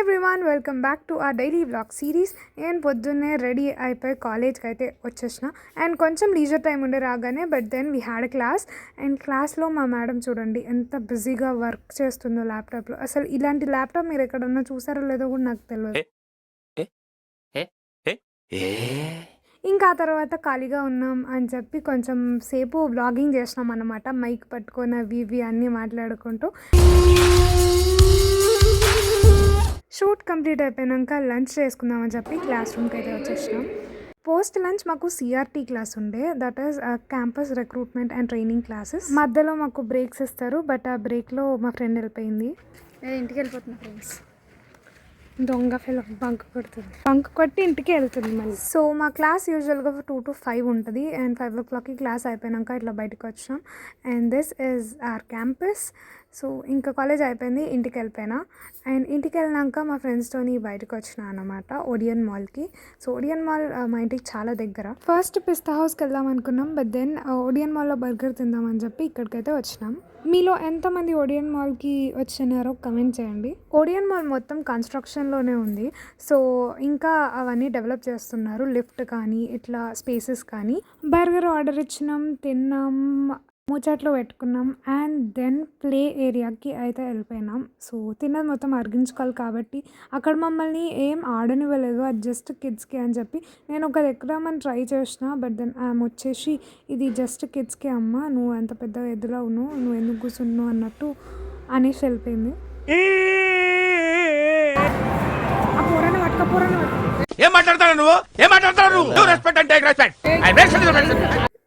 Everyone welcome back to our daily vlog series. నేను పొద్దున్నే ready అయిపోయి కాలేజ్కి అయితే వచ్చేసిన అండ్ కొంచెం లీజర్ టైం ఉండే రాగానే but then we had a class and క్లాస్లో మా మేడం చూడండి ఎంత బిజీగా వర్క్ చేస్తుందో ల్యాప్టాప్లో. అసలు ఇలాంటి ల్యాప్టాప్ మీరు ఎక్కడన్నా చూసారో లేదో కూడా నాకు తెలియదు. ఇంకా ఆ తర్వాత ఖాళీగా ఉన్నాం అని చెప్పి కొంచెం సేపు వ్లాగింగ్ చేసినాం అన్నమాట. మైక్ పట్టుకొని అవి ఇవి అన్నీ మాట్లాడుకుంటూ. షూట్ కంప్లీట్ అయిపోయాక లంచ్ చేసుకుందామని చెప్పి క్లాస్ రూమ్కి అయితే వచ్చేసినాం. పోస్ట్ లంచ్ మాకు సిఆర్టీ క్లాస్ ఉండే, that is campus recruitment and training classes. మధ్యలో మాకు బ్రేక్స్ ఇస్తారు, బట్ ఆ బ్రేక్లో మా ఫ్రెండ్ వెళ్ళిపోయింది. నేను ఇంటికి వెళ్ళిపోతున్నా ఫ్రెండ్స్. దొంగ ఫెలో బంక్ కొడుతుంది, బంక్ కొట్టి ఇంటికి వెళ్తుంది మళ్ళీ. సో మా క్లాస్ యూజువల్గా 2 to 5 ఉంటుంది అండ్ 5 o'clockకి క్లాస్ అయిపోయాక ఇట్లా బయటకు వచ్చాం. And this is our campus. So ఇంకా కాలేజ్ అయిపోయింది, ఇంటికి వెళ్ళిపోయినా. అండ్ ఇంటికి వెళ్ళినాక మా ఫ్రెండ్స్తోని బయటకు వచ్చిన అనమాట ఓడియన్ మాల్కి. సో ఓడియన్ మాల్ మా ఇంటికి చాలా దగ్గర. ఫస్ట్ పిస్తా హౌస్కి వెళ్దాం అనుకున్నాం, బట్ దెన్ ఓడియన్ మాల్లో బర్గర్ తిందామని చెప్పి ఇక్కడికైతే వచ్చినాం. మీలో ఎంతమంది ఓడియన్ మాల్కి వచ్చినారో కమెంట్ చేయండి. ఓడియన్ మాల్ మొత్తం కన్స్ట్రక్షన్లోనే ఉంది. సో ఇంకా అవన్నీ డెవలప్ చేస్తున్నారు, లిఫ్ట్ కానీ ఇట్లా స్పేసెస్ కానీ. బర్గర్ ఆర్డర్ ఇచ్చినాం, తిన్నాం, ముచ్చట్లో పెట్టుకున్నాం అండ్ దెన్ ప్లే ఏరియాకి అయితే వెళ్ళిపోయినాం. సో తిన్నది మొత్తం అరిగించుకోవాలి కాబట్టి అక్కడ మమ్మల్ని ఏం ఆడనివ్వలేదు, అది జస్ట్ కిడ్స్కి అని చెప్పి నేను ఒక ఎక్కదామని ట్రై చేసిన. బట్ దెన్ ఆమె వచ్చేసి ఇది జస్ట్ కిడ్స్కి అమ్మ, నువ్వు ఎంత పెద్ద ఎదులో నువ్వు ఎందుకు కూర్చున్నావు అన్నట్టు అనేసి వెళ్ళిపోయింది. ఆ పోరాన్ని పట్టుకపోరాన్ని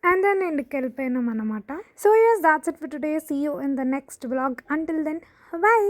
and then ఇంటికి వెళ్ళిపోయినాం అనమాట. So yes, that's it for today. See you in the next vlog. Until then, bye.